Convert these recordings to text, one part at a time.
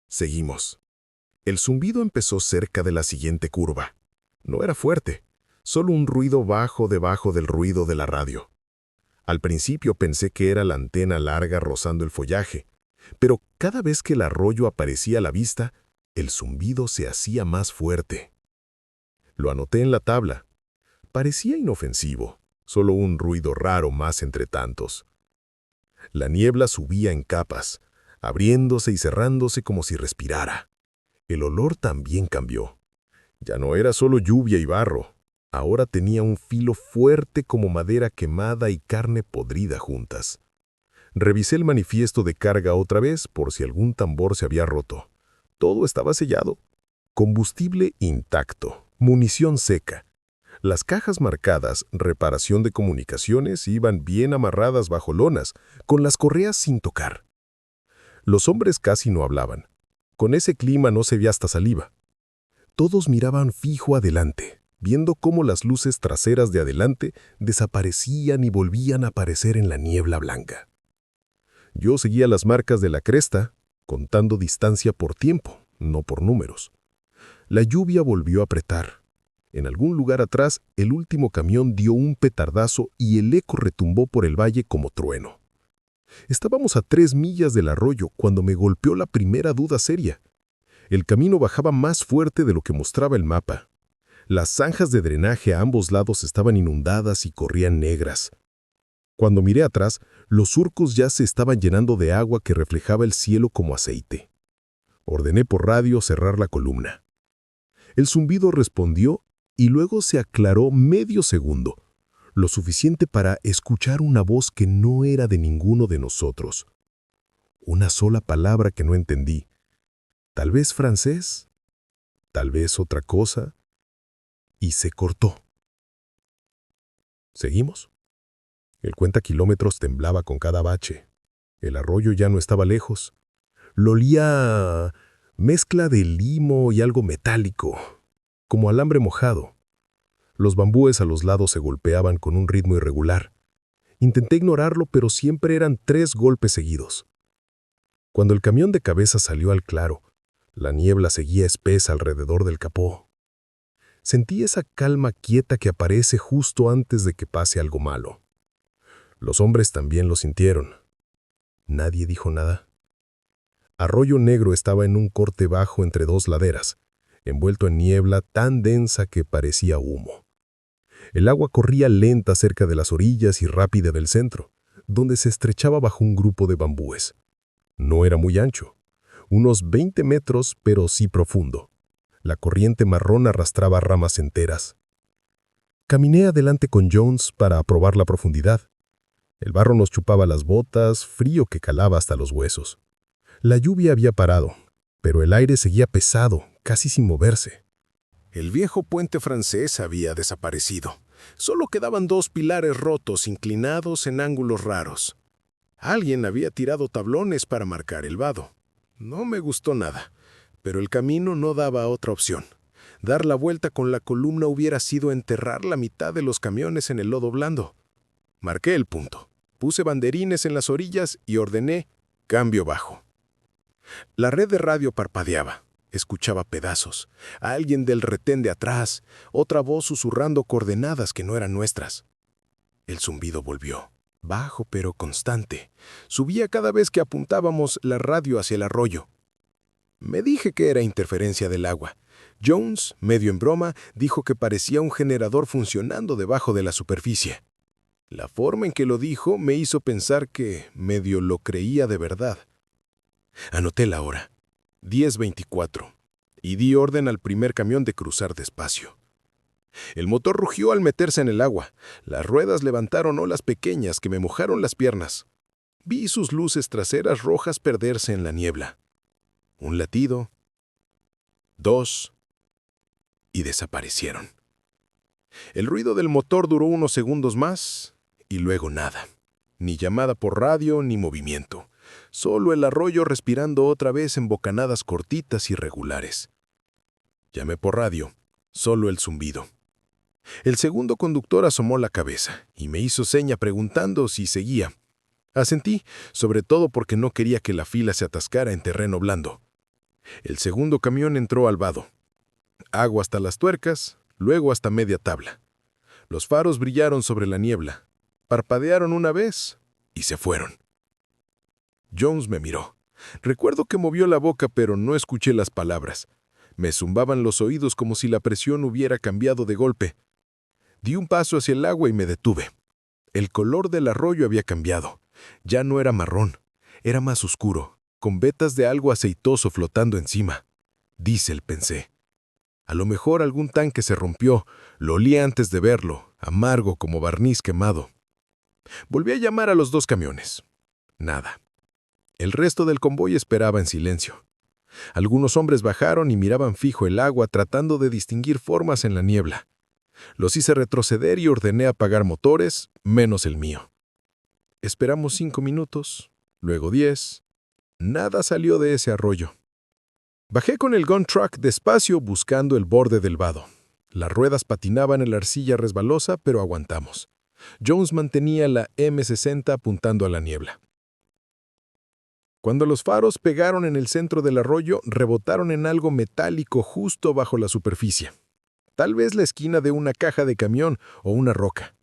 Seguimos. El zumbido empezó cerca de la siguiente curva. No era fuerte, solo un ruido bajo debajo del ruido de la radio. Al principio pensé que era la antena larga rozando el follaje, pero cada vez que el arroyo aparecía a la vista, el zumbido se hacía más fuerte. Lo anoté en la tabla. Parecía inofensivo, solo un ruido raro más entre tantos. La niebla subía en capas, abriéndose y cerrándose como si respirara. El olor también cambió. Ya no era solo lluvia y barro. Ahora tenía un filo fuerte como madera quemada y carne podrida juntas. Revisé el manifiesto de carga otra vez por si algún tambor se había roto. Todo estaba sellado. Combustible intacto, munición seca. Las cajas marcadas «Reparación de comunicaciones» iban bien amarradas bajo lonas, con las correas sin tocar. Los hombres casi no hablaban. Con ese clima no se veía hasta saliva. Todos miraban fijo adelante, viendo cómo las luces traseras de adelante desaparecían y volvían a aparecer en la niebla blanca. Yo seguía las marcas de la cresta, contando distancia por tiempo, no por números. La lluvia volvió a apretar. En algún lugar atrás, el último camión dio un petardazo y el eco retumbó por el valle como trueno. Estábamos a 3 millas del arroyo cuando me golpeó la primera duda seria. El camino bajaba más fuerte de lo que mostraba el mapa. Las zanjas de drenaje a ambos lados estaban inundadas y corrían negras. Cuando miré atrás, los surcos ya se estaban llenando de agua que reflejaba el cielo como aceite. Ordené por radio cerrar la columna. El zumbido respondió y luego se aclaró medio segundo, lo suficiente para escuchar una voz que no era de ninguno de nosotros. Una sola palabra que no entendí. Tal vez francés, tal vez otra cosa, y se cortó. ¿Seguimos? El cuentakilómetros temblaba con cada bache. El arroyo ya no estaba lejos. Lo olía a mezcla de limo y algo metálico, como alambre mojado. Los bambúes a los lados se golpeaban con un ritmo irregular. Intenté ignorarlo, pero siempre eran 3 golpes seguidos. Cuando el camión de cabeza salió al claro, la niebla seguía espesa alrededor del capó. Sentí esa calma quieta que aparece justo antes de que pase algo malo. Los hombres también lo sintieron. Nadie dijo nada. Arroyo Negro estaba en un corte bajo entre 2 laderas, envuelto en niebla tan densa que parecía humo. El agua corría lenta cerca de las orillas y rápida del centro, donde se estrechaba bajo un grupo de bambúes. No era muy ancho, unos 20 metros, pero sí profundo. La corriente marrón arrastraba ramas enteras. Caminé adelante con Jones para probar la profundidad. El barro nos chupaba las botas, frío que calaba hasta los huesos. La lluvia había parado, pero el aire seguía pesado, casi sin moverse. El viejo puente francés había desaparecido. Solo quedaban 2 pilares rotos inclinados en ángulos raros. Alguien había tirado tablones para marcar el vado. No me gustó nada, pero el camino no daba otra opción. Dar la vuelta con la columna hubiera sido enterrar la mitad de los camiones en el lodo blando. Marqué el punto, puse banderines en las orillas y ordené cambio bajo. La red de radio parpadeaba. Escuchaba pedazos, a alguien del retén de atrás, otra voz susurrando coordenadas que no eran nuestras. El zumbido volvió, bajo pero constante. Subía cada vez que apuntábamos la radio hacia el arroyo. Me dije que era interferencia del agua. Jones, medio en broma, dijo que parecía un generador funcionando debajo de la superficie. La forma en que lo dijo me hizo pensar que medio lo creía de verdad. Anoté la hora. 10:24, y di orden al primer camión de cruzar despacio. El motor rugió al meterse en el agua. Las ruedas levantaron olas pequeñas que me mojaron las piernas. Vi sus luces traseras rojas perderse en la niebla. Un latido, 2, y desaparecieron. El ruido del motor duró unos segundos más, y luego nada. Ni llamada por radio ni movimiento. Solo el arroyo respirando otra vez en bocanadas cortitas y regulares. Llamé por radio, solo el zumbido. El segundo conductor asomó la cabeza y me hizo seña preguntando si seguía. Asentí, sobre todo porque no quería que la fila se atascara en terreno blando. El segundo camión entró al vado. Agua hasta las tuercas, luego hasta media tabla. Los faros brillaron sobre la niebla, parpadearon una vez y se fueron. Jones me miró. Recuerdo que movió la boca, pero no escuché las palabras. Me zumbaban los oídos como si la presión hubiera cambiado de golpe. Di un paso hacia el agua y me detuve. El color del arroyo había cambiado. Ya no era marrón, era más oscuro, con vetas de algo aceitoso flotando encima. Diésel, pensé. A lo mejor algún tanque se rompió, lo olía antes de verlo, amargo como barniz quemado. Volví a llamar a los dos camiones. Nada. El resto del convoy esperaba en silencio. Algunos hombres bajaron y miraban fijo el agua tratando de distinguir formas en la niebla. Los hice retroceder y ordené apagar motores, menos el mío. Esperamos 5 minutos, luego 10. Nada salió de ese arroyo. Bajé con el gun truck despacio buscando el borde del vado. Las ruedas patinaban en la arcilla resbalosa, pero aguantamos. Jones mantenía la M60 apuntando a la niebla. Cuando los faros pegaron en el centro del arroyo, rebotaron en algo metálico justo bajo la superficie. Tal vez la esquina de una caja de camión o una roca.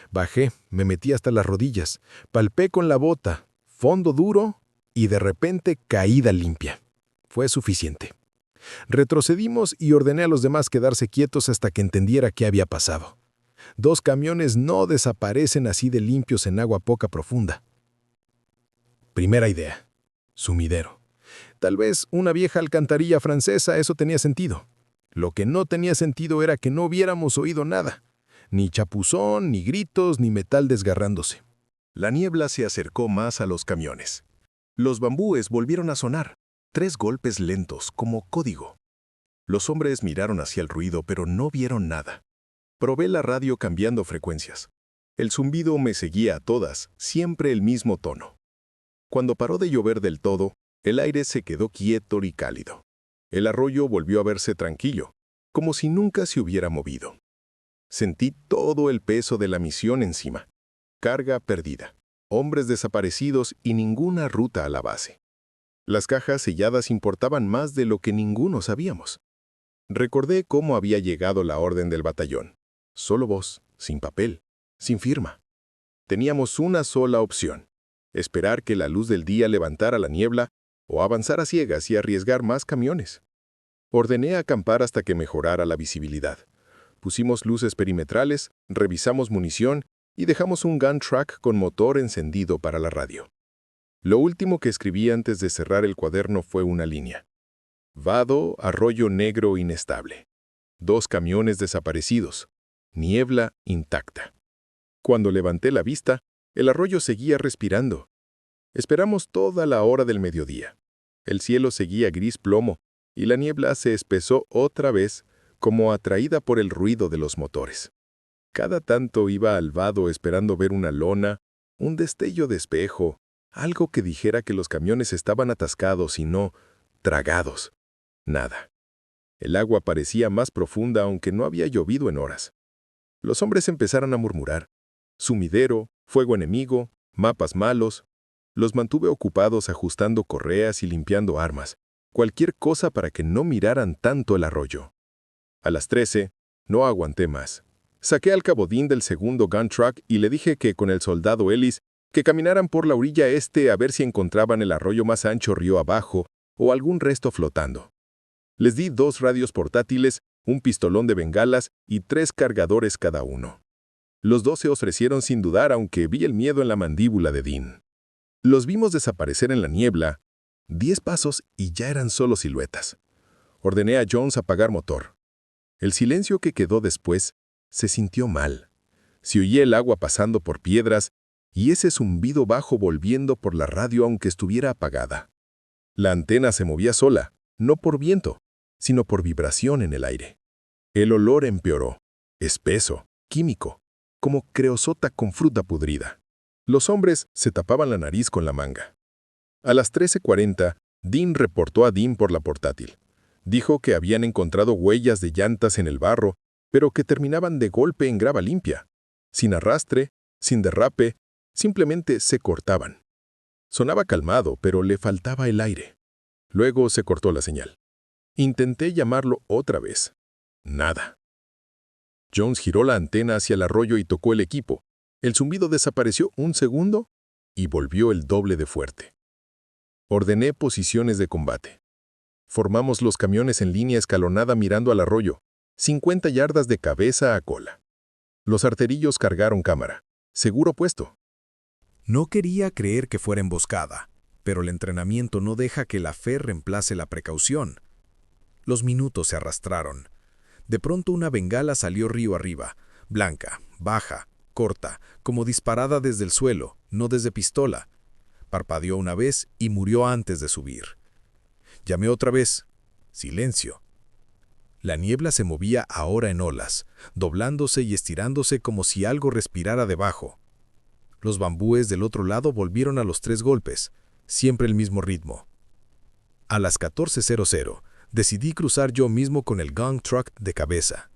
Bajé, me metí hasta las rodillas, palpé con la bota, fondo duro y de repente caída limpia. Fue suficiente. Retrocedimos y ordené a los demás quedarse quietos hasta que entendiera qué había pasado. 2 camiones no desaparecen así de limpios en agua poca profunda. Primera idea. Sumidero. Tal vez una vieja alcantarilla francesa, eso tenía sentido. Lo que no tenía sentido era que no hubiéramos oído nada. Ni chapuzón, ni gritos, ni metal desgarrándose. La niebla se acercó más a los camiones. Los bambúes volvieron a sonar. 3 golpes lentos, como código. Los hombres miraron hacia el ruido, pero no vieron nada. Probé la radio cambiando frecuencias. El zumbido me seguía a todas, siempre el mismo tono. Cuando paró de llover del todo, el aire se quedó quieto y cálido. El arroyo volvió a verse tranquilo, como si nunca se hubiera movido. Sentí todo el peso de la misión encima. Carga perdida, hombres desaparecidos y ninguna ruta a la base. Las cajas selladas importaban más de lo que ninguno sabíamos. Recordé cómo había llegado la orden del batallón. Solo voz, sin papel, sin firma. Teníamos una sola opción: esperar que la luz del día levantara la niebla o avanzar a ciegas y arriesgar más camiones. Ordené acampar hasta que mejorara la visibilidad. Pusimos luces perimetrales, revisamos munición y dejamos un gun truck con motor encendido para la radio. Lo último que escribí antes de cerrar el cuaderno fue una línea. Vado, arroyo negro inestable. 2 camiones desaparecidos. Niebla intacta. Cuando levanté la vista, el arroyo seguía respirando. Esperamos toda la hora del mediodía. El cielo seguía gris plomo y la niebla se espesó otra vez, como atraída por el ruido de los motores. Cada tanto iba al vado esperando ver una lona, un destello de espejo, algo que dijera que los camiones estaban atascados y no tragados. Nada. El agua parecía más profunda aunque no había llovido en horas. Los hombres empezaron a murmurar. Sumidero, fuego enemigo, mapas malos. Los mantuve ocupados ajustando correas y limpiando armas. Cualquier cosa para que no miraran tanto el arroyo. A las 13, no aguanté más. Saqué al cabodín del segundo gun truck y le dije que con el soldado Ellis que caminaran por la orilla este a ver si encontraban el arroyo más ancho río abajo o algún resto flotando. Les di 2 radios portátiles, un pistolón de bengalas y 3 cargadores cada uno. Los 2 se ofrecieron sin dudar, aunque vi el miedo en la mandíbula de Dean. Los vimos desaparecer en la niebla. 10 pasos y ya eran solo siluetas. Ordené a Jones apagar motor. El silencio que quedó después se sintió mal. Se oía el agua pasando por piedras y ese zumbido bajo volviendo por la radio aunque estuviera apagada. La antena se movía sola, no por viento, sino por vibración en el aire. El olor empeoró, espeso, químico, como creosota con fruta podrida. Los hombres se tapaban la nariz con la manga. A las 13:40, Dean reportó a Dean por la portátil. Dijo que habían encontrado huellas de llantas en el barro, pero que terminaban de golpe en grava limpia, sin arrastre, sin derrape, simplemente se cortaban. Sonaba calmado, pero le faltaba el aire. Luego se cortó la señal. Intenté llamarlo otra vez. Nada. Jones giró la antena hacia el arroyo y tocó el equipo. El zumbido desapareció un segundo y volvió el doble de fuerte. Ordené posiciones de combate. Formamos los camiones en línea escalonada mirando al arroyo, 50 yardas de cabeza a cola. Los arterillos cargaron cámara. Seguro puesto. No quería creer que fuera emboscada, pero el entrenamiento no deja que la fe reemplace la precaución. Los minutos se arrastraron. De pronto una bengala salió río arriba, blanca, baja, corta, como disparada desde el suelo, no desde pistola. Parpadeó una vez y murió antes de subir. Llamé otra vez. Silencio. La niebla se movía ahora en olas, doblándose y estirándose como si algo respirara debajo. Los bambúes del otro lado volvieron a los 3 golpes, siempre el mismo ritmo. A las 14:00, decidí cruzar yo mismo con el gun truck de cabeza.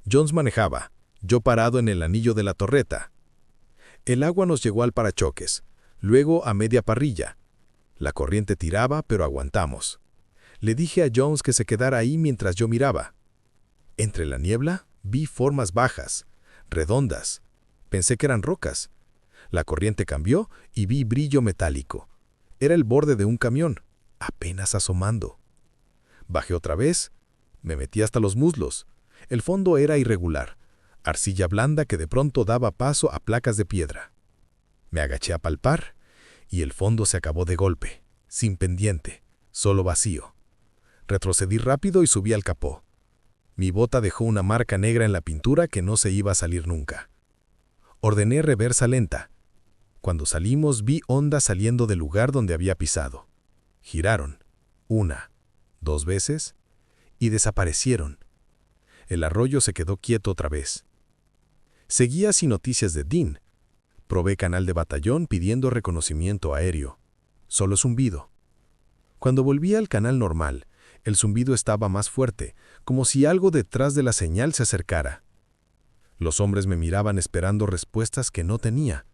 Jones manejaba, yo parado en el anillo de la torreta. El agua nos llegó al parachoques, luego a media parrilla. La corriente tiraba, pero aguantamos. Le dije a Jones que se quedara ahí mientras yo miraba. Entre la niebla vi formas bajas, redondas. Pensé que eran rocas. La corriente cambió y vi brillo metálico. Era el borde de un camión, apenas asomando. Bajé otra vez, me metí hasta los muslos. El fondo era irregular, arcilla blanda que de pronto daba paso a placas de piedra. Me agaché a palpar y el fondo se acabó de golpe, sin pendiente, solo vacío. Retrocedí rápido y subí al capó. Mi bota dejó una marca negra en la pintura que no se iba a salir nunca. Ordené reversa lenta. Cuando salimos vi ondas saliendo del lugar donde había pisado. Giraron, 1, 2 veces, y desaparecieron. El arroyo se quedó quieto otra vez. Seguía sin noticias de Dean. Probé canal de batallón pidiendo reconocimiento aéreo. Solo zumbido. Cuando volví al canal normal, el zumbido estaba más fuerte, como si algo detrás de la señal se acercara. Los hombres me miraban esperando respuestas que no tenía.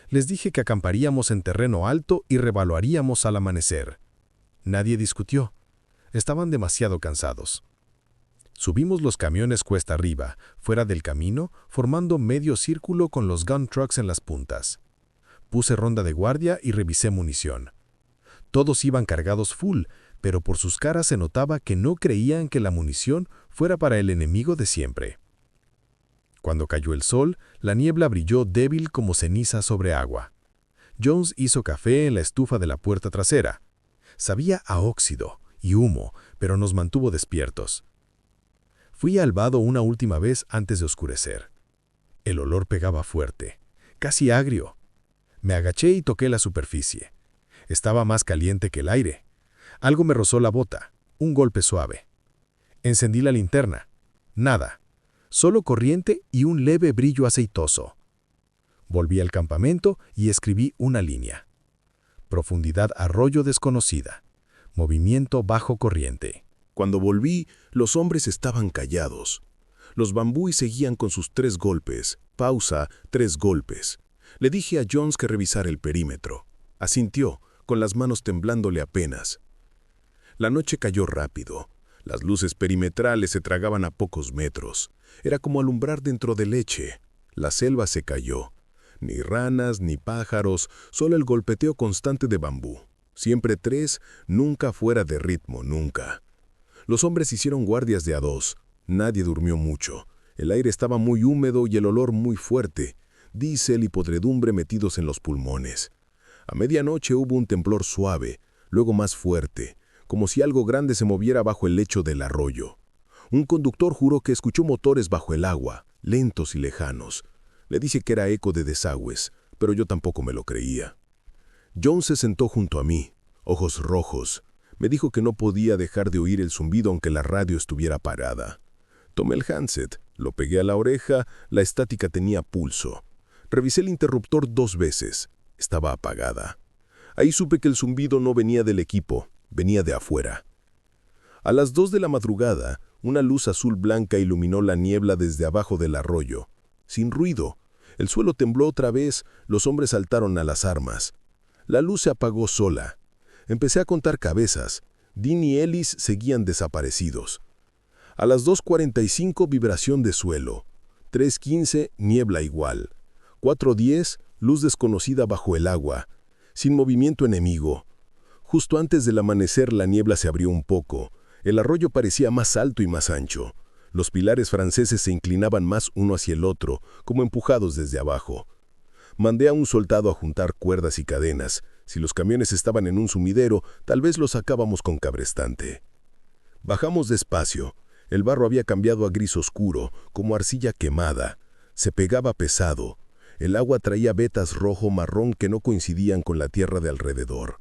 Les dije que acamparíamos en terreno alto y revaluaríamos al amanecer. Nadie discutió. Estaban demasiado cansados. Subimos los camiones cuesta arriba, fuera del camino, formando medio círculo con los gun trucks en las puntas. Puse ronda de guardia y revisé munición. Todos iban cargados full, pero por sus caras se notaba que no creían que la munición fuera para el enemigo de siempre. Cuando cayó el sol, la niebla brilló débil como ceniza sobre agua. Jones hizo café en la estufa de la puerta trasera. Sabía a óxido y humo, pero nos mantuvo despiertos. Fui al vado una última vez antes de oscurecer. El olor pegaba fuerte, casi agrio. Me agaché y toqué la superficie. Estaba más caliente que el aire. Algo me rozó la bota, un golpe suave. Encendí la linterna. Nada. Solo corriente y un leve brillo aceitoso. Volví al campamento y escribí una línea. Profundidad arroyo desconocida. Movimiento bajo corriente. Cuando volví, los hombres estaban callados. Los bambúes seguían con sus 3 golpes. Pausa, 3 golpes. Le dije a Jones que revisara el perímetro. Asintió, con las manos temblándole apenas. La noche cayó rápido. Las luces perimetrales se tragaban a pocos metros. Era como alumbrar dentro de leche. La selva se cayó. Ni ranas, ni pájaros, solo el golpeteo constante de bambú. Siempre 3, nunca fuera de ritmo, nunca. Los hombres hicieron guardias de a 2. Nadie durmió mucho. El aire estaba muy húmedo y el olor muy fuerte. Diésel y podredumbre metidos en los pulmones. A medianoche hubo un temblor suave, luego más fuerte, como si algo grande se moviera bajo el lecho del arroyo. Un conductor juró que escuchó motores bajo el agua, lentos y lejanos. Le dije que era eco de desagües, pero yo tampoco me lo creía. Jones se sentó junto a mí, ojos rojos. Me dijo que no podía dejar de oír el zumbido aunque la radio estuviera parada. Tomé el handset, lo pegué a la oreja, la estática tenía pulso. Revisé el interruptor 2 veces. Estaba apagada. Ahí supe que el zumbido no venía del equipo, venía de afuera. A las 2 de la madrugada, una luz azul blanca iluminó la niebla desde abajo del arroyo. Sin ruido. El suelo tembló otra vez, los hombres saltaron a las armas. La luz se apagó sola. Empecé a contar cabezas. Dean y Ellis seguían desaparecidos. A las 2:45 vibración de suelo. 3:15 niebla igual. 4:10 luz desconocida bajo el agua. Sin movimiento enemigo. Justo antes del amanecer la niebla se abrió un poco. El arroyo parecía más alto y más ancho. Los pilares franceses se inclinaban más uno hacia el otro, como empujados desde abajo. Mandé a un soldado a juntar cuerdas y cadenas. Si los camiones estaban en un sumidero, tal vez los sacábamos con cabrestante. Bajamos despacio. El barro había cambiado a gris oscuro, como arcilla quemada. Se pegaba pesado. El agua traía vetas rojo-marrón que no coincidían con la tierra de alrededor.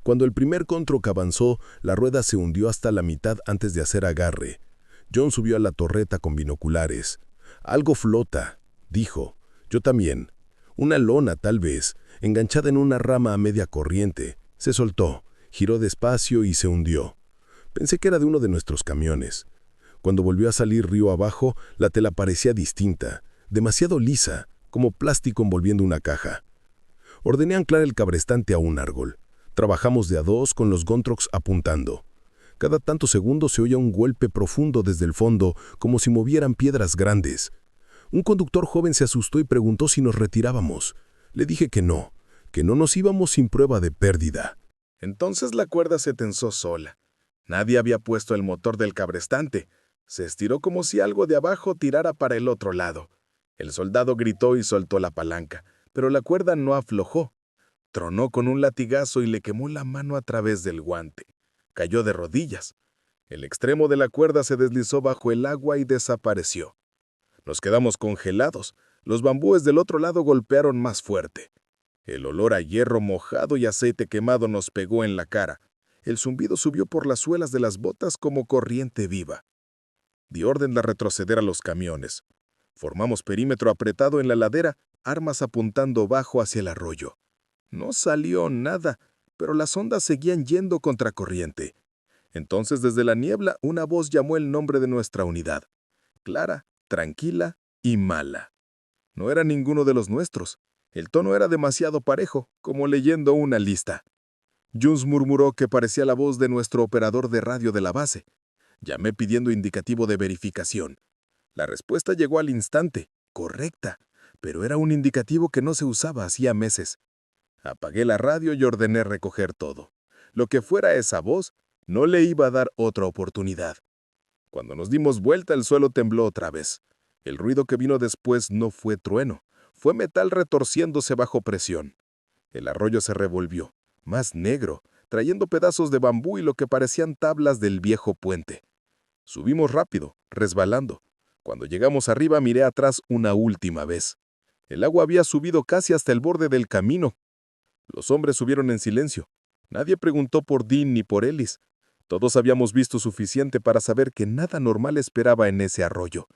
Cuando el primer controc avanzó, la rueda se hundió hasta la mitad antes de hacer agarre. John subió a la torreta con binoculares. «Algo flota», dijo. Yo también. Una lona, tal vez, enganchada en una rama a media corriente. Se soltó, giró despacio y se hundió. Pensé que era de uno de nuestros camiones. Cuando volvió a salir río abajo, la tela parecía distinta, demasiado lisa, como plástico envolviendo una caja. Ordené anclar el cabrestante a un árbol. Trabajamos de a dos con los gontrocs apuntando. Cada tanto segundo se oía un golpe profundo desde el fondo, como si movieran piedras grandes. Un conductor joven se asustó y preguntó si nos retirábamos. Le dije que no nos íbamos sin prueba de pérdida. Entonces la cuerda se tensó sola. Nadie había puesto el motor del cabrestante. Se estiró como si algo de abajo tirara para el otro lado. El soldado gritó y soltó la palanca, pero la cuerda no aflojó. Tronó con un latigazo y le quemó la mano a través del guante. Cayó de rodillas. El extremo de la cuerda se deslizó bajo el agua y desapareció. Nos quedamos congelados. Los bambúes del otro lado golpearon más fuerte. El olor a hierro mojado y aceite quemado nos pegó en la cara. El zumbido subió por las suelas de las botas como corriente viva. Di orden de retroceder a los camiones. Formamos perímetro apretado en la ladera, armas apuntando bajo hacia el arroyo. No salió nada, pero las ondas seguían yendo contracorriente. Entonces, desde la niebla, una voz llamó el nombre de nuestra unidad. Clara, tranquila y mala. No era ninguno de los nuestros. El tono era demasiado parejo, como leyendo una lista. Jones murmuró que parecía la voz de nuestro operador de radio de la base. Llamé pidiendo indicativo de verificación. La respuesta llegó al instante, correcta, pero era un indicativo que no se usaba hacía meses. Apagué la radio y ordené recoger todo. Lo que fuera esa voz, no le iba a dar otra oportunidad. Cuando nos dimos vuelta, el suelo tembló otra vez. El ruido que vino después no fue trueno, fue metal retorciéndose bajo presión. El arroyo se revolvió, más negro, trayendo pedazos de bambú y lo que parecían tablas del viejo puente. Subimos rápido, resbalando. Cuando llegamos arriba miré atrás una última vez. El agua había subido casi hasta el borde del camino. Los hombres subieron en silencio. Nadie preguntó por Dean ni por Ellis. Todos habíamos visto suficiente para saber que nada normal esperaba en ese arroyo.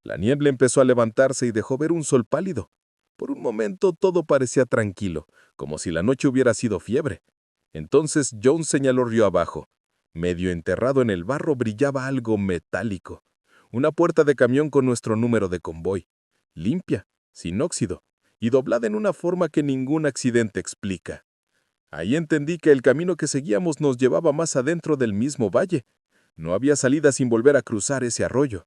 La niebla empezó a levantarse y dejó ver un sol pálido. Por un momento todo parecía tranquilo, como si la noche hubiera sido fiebre. Entonces Jones señaló río abajo. Medio enterrado en el barro brillaba algo metálico. Una puerta de camión con nuestro número de convoy. Limpia, sin óxido, y doblada en una forma que ningún accidente explica. Ahí entendí que el camino que seguíamos nos llevaba más adentro del mismo valle. No había salida sin volver a cruzar ese arroyo.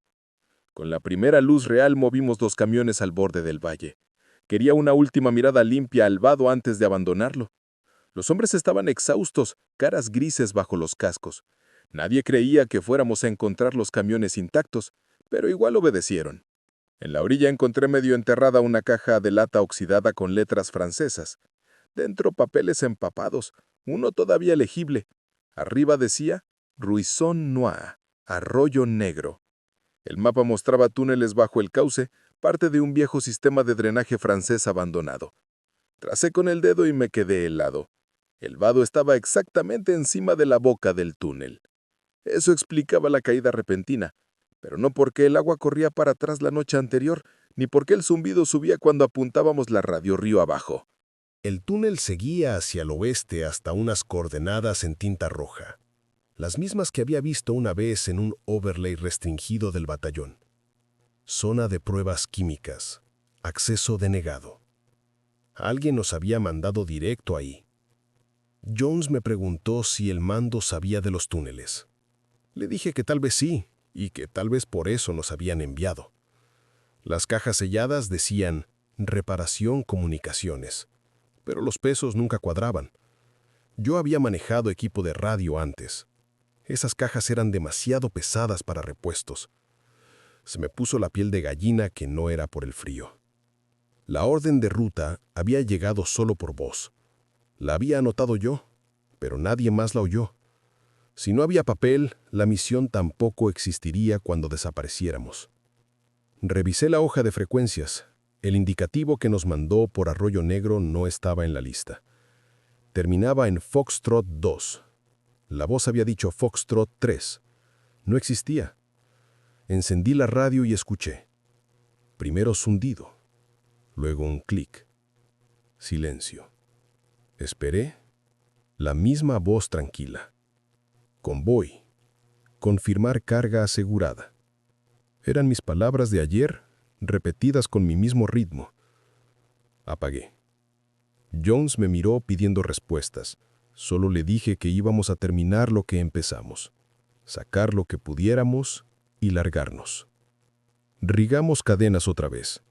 Con la primera luz real movimos los camiones al borde del valle. Quería una última mirada limpia al vado antes de abandonarlo. Los hombres estaban exhaustos, caras grises bajo los cascos. Nadie creía que fuéramos a encontrar los camiones intactos, pero igual obedecieron. En la orilla encontré medio enterrada una caja de lata oxidada con letras francesas. Dentro papeles empapados, uno todavía legible. Arriba decía Ruisson Noir, Arroyo Negro. El mapa mostraba túneles bajo el cauce, parte de un viejo sistema de drenaje francés abandonado. Tracé con el dedo y me quedé helado. El vado estaba exactamente encima de la boca del túnel. Eso explicaba la caída repentina, pero no porque el agua corría para atrás la noche anterior, ni porque el zumbido subía cuando apuntábamos la radio río abajo. El túnel seguía hacia el oeste hasta unas coordenadas en tinta roja, las mismas que había visto una vez en un overlay restringido del batallón. Zona de pruebas químicas. Acceso denegado. Alguien nos había mandado directo ahí. Jones me preguntó si el mando sabía de los túneles. Le dije que tal vez sí, y que tal vez por eso nos habían enviado. Las cajas selladas decían reparación comunicaciones, pero los pesos nunca cuadraban. Yo había manejado equipo de radio antes. Esas cajas eran demasiado pesadas para repuestos. Se me puso la piel de gallina que no era por el frío. La orden de ruta había llegado solo por voz. La había anotado yo, pero nadie más la oyó. Si no había papel, la misión tampoco existiría cuando desapareciéramos. Revisé la hoja de frecuencias. El indicativo que nos mandó por Arroyo Negro no estaba en la lista. Terminaba en Foxtrot 2. La voz había dicho Foxtrot 3. No existía. Encendí la radio y escuché. Primero zundido, luego un clic. Silencio. Esperé. La misma voz tranquila. Convoy. Confirmar carga asegurada. Eran mis palabras de ayer, repetidas con mi mismo ritmo. Apagué. Jones me miró pidiendo respuestas. Solo le dije que íbamos a terminar lo que empezamos, sacar lo que pudiéramos y largarnos. Rigamos cadenas otra vez.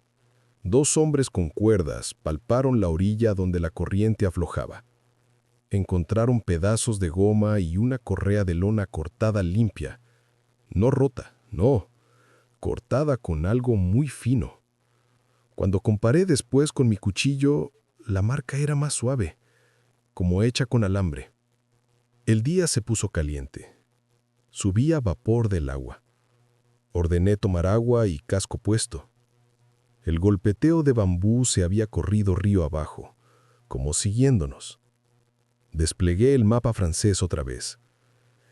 2 hombres con cuerdas palparon la orilla donde la corriente aflojaba. Encontraron pedazos de goma y una correa de lona cortada limpia. No rota, no, cortada con algo muy fino. Cuando comparé después con mi cuchillo, la marca era más suave, como hecha con alambre. El día se puso caliente. Subía vapor del agua. Ordené tomar agua y casco puesto. El golpeteo de bambú se había corrido río abajo, como siguiéndonos. Desplegué el mapa francés otra vez.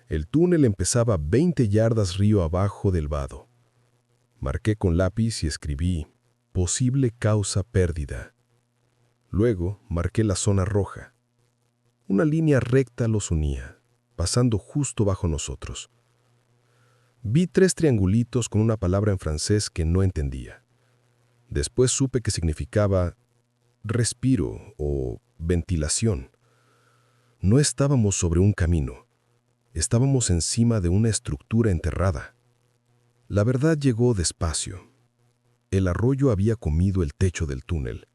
El túnel empezaba 20 yardas río abajo del vado. Marqué con lápiz y escribí posible causa pérdida. Luego marqué la zona roja. Una línea recta los unía, pasando justo bajo nosotros. Vi 3 triangulitos con una palabra en francés que no entendía. Después supe que significaba respiro o ventilación. No estábamos sobre un camino. Estábamos encima de una estructura enterrada. La verdad llegó despacio. El arroyo había comido el techo del túnel.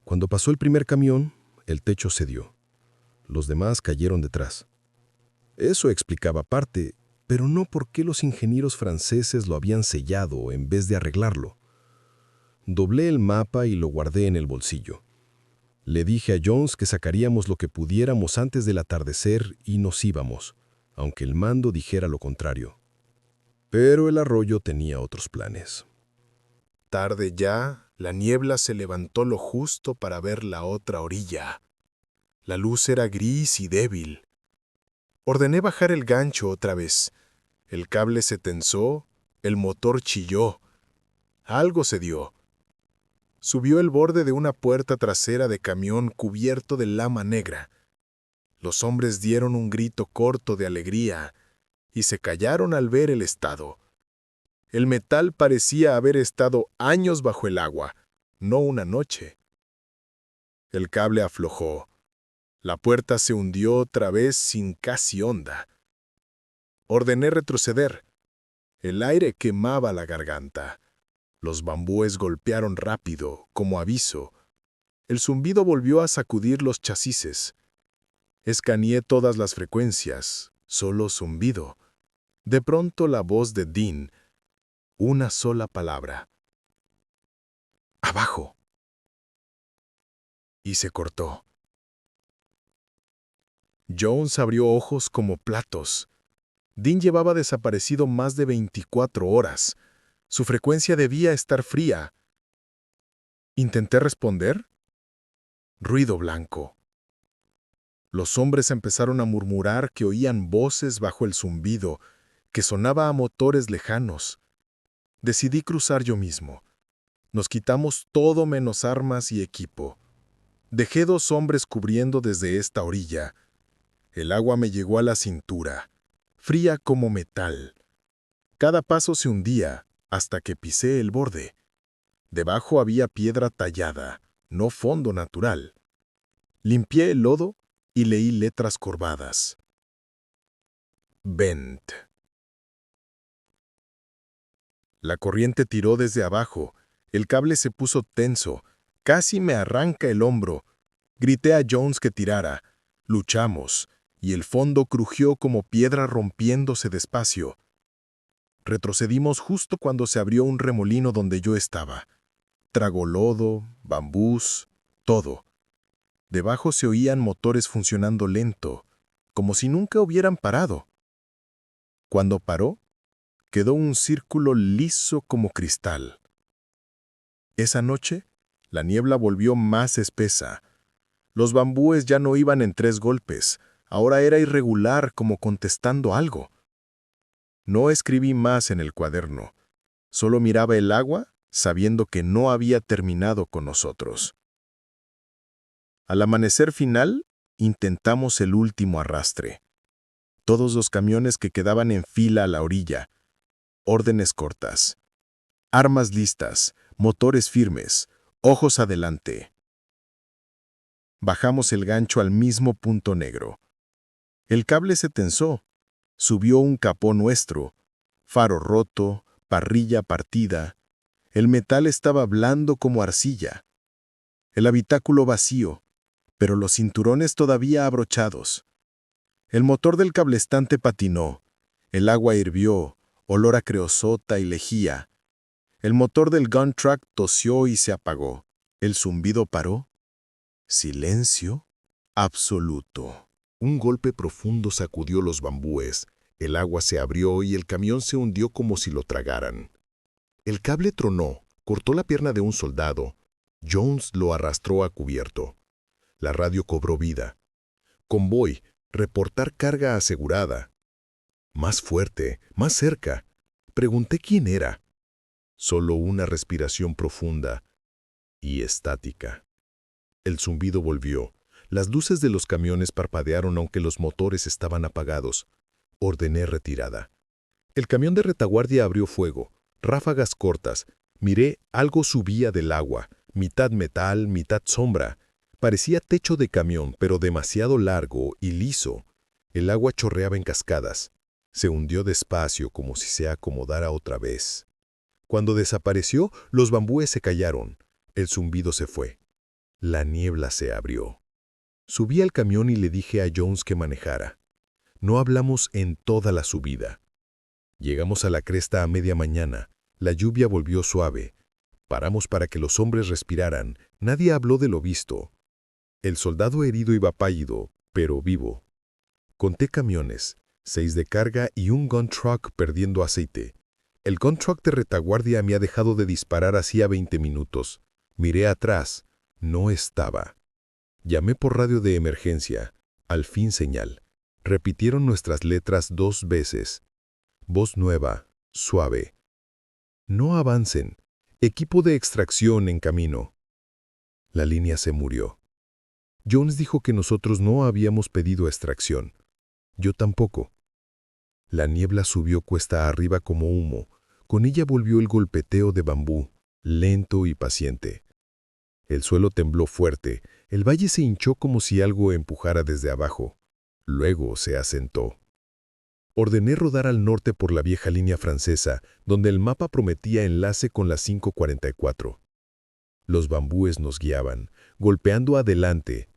Cuando pasó el primer camión, el techo cedió. Los demás cayeron detrás. Eso explicaba parte, pero no por qué los ingenieros franceses lo habían sellado en vez de arreglarlo. Doblé el mapa y lo guardé en el bolsillo. Le dije a Jones que sacaríamos lo que pudiéramos antes del atardecer y nos íbamos, aunque el mando dijera lo contrario. Pero el arroyo tenía otros planes. Tarde ya, la niebla se levantó lo justo para ver la otra orilla. La luz era gris y débil. Ordené bajar el gancho otra vez. El cable se tensó, el motor chilló. Algo se dio. Subió el borde de una puerta trasera de camión cubierto de lama negra. Los hombres dieron un grito corto de alegría y se callaron al ver el estado. El metal parecía haber estado años bajo el agua, no una noche. El cable aflojó. La puerta se hundió otra vez sin casi onda. Ordené retroceder. El aire quemaba la garganta. Los bambúes golpearon rápido, como aviso. El zumbido volvió a sacudir los chasis. Escaneé todas las frecuencias, solo zumbido. De pronto la voz de Dean. Una sola palabra. ¡Abajo! Y se cortó. Jones abrió ojos como platos. Dean llevaba desaparecido más de 24 horas. Su frecuencia debía estar fría. ¿Intenté responder? Ruido blanco. Los hombres empezaron a murmurar que oían voces bajo el zumbido, que sonaba a motores lejanos. Decidí cruzar yo mismo. Nos quitamos todo menos armas y equipo. Dejé 2 hombres cubriendo desde esta orilla. El agua me llegó a la cintura, fría como metal. Cada paso se hundía hasta que pisé el borde. Debajo había piedra tallada, no fondo natural. Limpié el lodo y leí letras corvadas. Bent. La corriente tiró desde abajo, el cable se puso tenso, casi me arranca el hombro. Grité a Jones que tirara. Luchamos, y el fondo crujió como piedra rompiéndose despacio. Retrocedimos justo cuando se abrió un remolino donde yo estaba. Tragó lodo, bambús, todo. Debajo se oían motores funcionando lento, como si nunca hubieran parado. Cuando paró, quedó un círculo liso como cristal. Esa noche, la niebla volvió más espesa. Los bambúes ya no iban en 3 golpes, ahora era irregular como contestando algo. No escribí más en el cuaderno, solo miraba el agua sabiendo que no había terminado con nosotros. Al amanecer final, intentamos el último arrastre. Todos los camiones que quedaban en fila a la orilla. Órdenes cortas. Armas listas, motores firmes, ojos adelante. Bajamos el gancho al mismo punto negro. El cable se tensó. Subió un capó nuestro. Faro roto, parrilla partida. El metal estaba blando como arcilla. El habitáculo vacío, pero los cinturones todavía abrochados. El motor del cablestante patinó. El agua hirvió, olor a creosota y lejía. El motor del gun truck tosió y se apagó. El zumbido paró. Silencio absoluto. Un golpe profundo sacudió los bambúes. El agua se abrió y el camión se hundió como si lo tragaran. El cable tronó, cortó la pierna de un soldado. Jones lo arrastró a cubierto. La radio cobró vida. Convoy, reportar carga asegurada. Más fuerte, más cerca. Pregunté quién era. Solo una respiración profunda y estática. El zumbido volvió. Las luces de los camiones parpadearon aunque los motores estaban apagados. Ordené retirada. El camión de retaguardia abrió fuego. Ráfagas cortas. Miré, algo subía del agua. Mitad metal, mitad sombra. Parecía techo de camión, pero demasiado largo y liso. El agua chorreaba en cascadas. Se hundió despacio como si se acomodara otra vez. Cuando desapareció, los bambúes se callaron. El zumbido se fue. La niebla se abrió. Subí al camión y le dije a Jones que manejara. No hablamos en toda la subida. Llegamos a la cresta a media mañana. La lluvia volvió suave. Paramos para que los hombres respiraran. Nadie habló de lo visto. El soldado herido iba pálido, pero vivo. Conté camiones, 6 de carga y un gun truck perdiendo aceite. El gun truck de retaguardia me ha dejado de disparar hacía 20 minutos. Miré atrás. No estaba. Llamé por radio de emergencia. Al fin señal. Repitieron nuestras letras 2 veces. Voz nueva, suave. No avancen. Equipo de extracción en camino. La línea se murió. Jones dijo que nosotros no habíamos pedido extracción. Yo tampoco. La niebla subió cuesta arriba como humo. Con ella volvió el golpeteo de bambú, lento y paciente. El suelo tembló fuerte. El valle se hinchó como si algo empujara desde abajo. Luego se asentó. Ordené rodar al norte por la vieja línea francesa, donde el mapa prometía enlace con la 544. Los bambúes nos guiaban, golpeando adelante.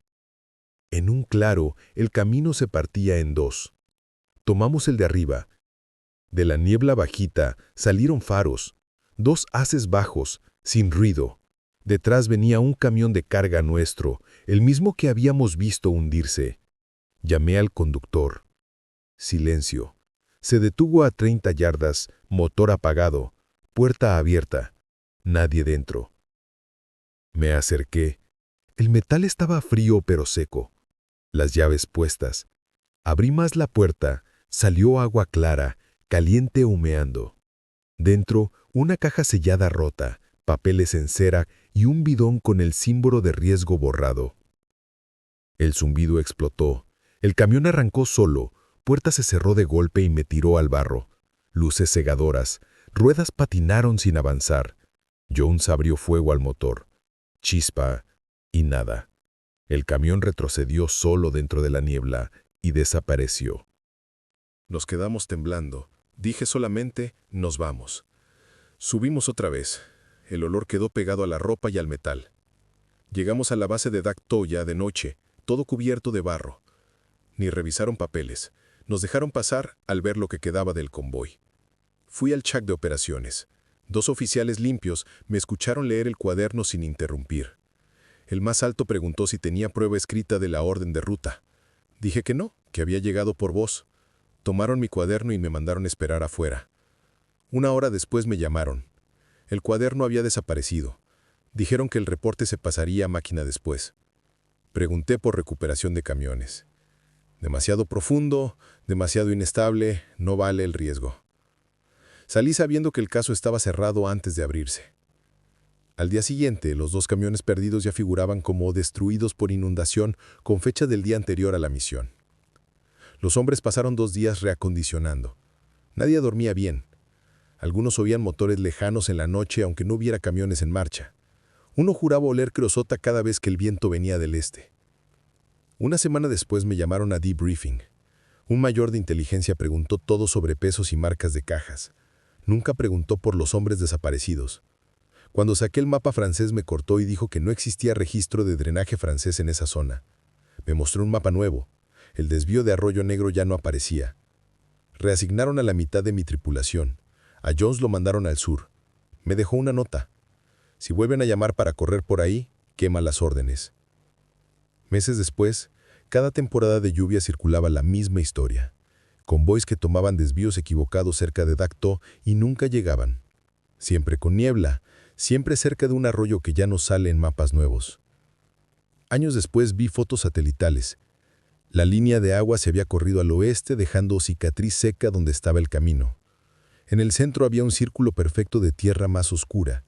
En un claro, el camino se partía en 2. Tomamos el de arriba. De la niebla bajita salieron faros, 2 haces bajos, sin ruido. Detrás venía un camión de carga nuestro, el mismo que habíamos visto hundirse. Llamé al conductor. Silencio. Se detuvo a 30 yardas, motor apagado, puerta abierta. Nadie dentro. Me acerqué. El metal estaba frío pero seco. Las llaves puestas. Abrí más la puerta, salió agua clara, caliente humeando. Dentro, una caja sellada rota, papeles en cera y un bidón con el símbolo de riesgo borrado. El zumbido explotó. El camión arrancó solo, puerta se cerró de golpe y me tiró al barro. Luces cegadoras, ruedas patinaron sin avanzar. Jones abrió fuego al motor. Chispa y nada. El camión retrocedió solo dentro de la niebla y desapareció. Nos quedamos temblando. Dije solamente, nos vamos. Subimos otra vez. El olor quedó pegado a la ropa y al metal. Llegamos a la base de Dak To ya de noche, todo cubierto de barro. Ni revisaron papeles. Nos dejaron pasar al ver lo que quedaba del convoy. Fui al shack de operaciones. 2 oficiales limpios me escucharon leer el cuaderno sin interrumpir. El más alto preguntó si tenía prueba escrita de la orden de ruta. Dije que no, que había llegado por voz. Tomaron mi cuaderno y me mandaron esperar afuera. 1 hora después me llamaron. El cuaderno había desaparecido. Dijeron que el reporte se pasaría a máquina después. Pregunté por recuperación de camiones. Demasiado profundo, demasiado inestable, no vale el riesgo. Salí sabiendo que el caso estaba cerrado antes de abrirse. Al día siguiente, los 2 camiones perdidos ya figuraban como destruidos por inundación con fecha del día anterior a la misión. Los hombres pasaron 2 días reacondicionando. Nadie dormía bien. Algunos oían motores lejanos en la noche aunque no hubiera camiones en marcha. Uno juraba oler creosota cada vez que el viento venía del este. 1 semana después me llamaron a debriefing. Un mayor de inteligencia preguntó todo sobre pesos y marcas de cajas. Nunca preguntó por los hombres desaparecidos. Cuando saqué el mapa francés me cortó y dijo que no existía registro de drenaje francés en esa zona. Me mostró un mapa nuevo. El desvío de Arroyo Negro ya no aparecía. Reasignaron a la mitad de mi tripulación. A Jones lo mandaron al sur. Me dejó una nota. Si vuelven a llamar para correr por ahí, quema las órdenes. Meses después, cada temporada de lluvia circulaba la misma historia. Convoys que tomaban desvíos equivocados cerca de Dak To y nunca llegaban. Siempre con niebla, siempre cerca de un arroyo que ya no sale en mapas nuevos. Años después vi fotos satelitales. La línea de agua se había corrido al oeste dejando cicatriz seca donde estaba el camino. En el centro había un círculo perfecto de tierra más oscura,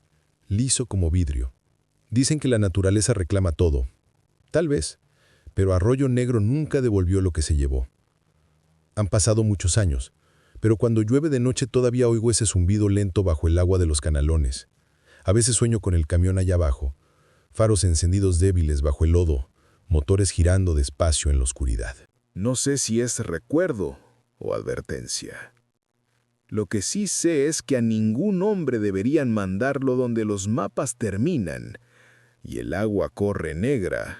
liso como vidrio. Dicen que la naturaleza reclama todo. Tal vez, pero Arroyo Negro nunca devolvió lo que se llevó. Han pasado muchos años, pero cuando llueve de noche todavía oigo ese zumbido lento bajo el agua de los canalones. A veces sueño con el camión allá abajo, faros encendidos débiles bajo el lodo, motores girando despacio en la oscuridad. No sé si es recuerdo o advertencia. Lo que sí sé es que a ningún hombre deberían mandarlo donde los mapas terminan y el agua corre negra.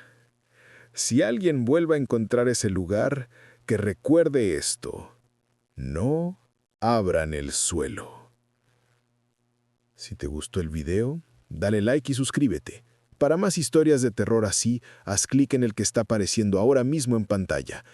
Si alguien vuelva a encontrar ese lugar, que recuerde esto: no abran el suelo. Si te gustó el video, dale like y suscríbete. Para más historias de terror así, haz clic en el que está apareciendo ahora mismo en pantalla.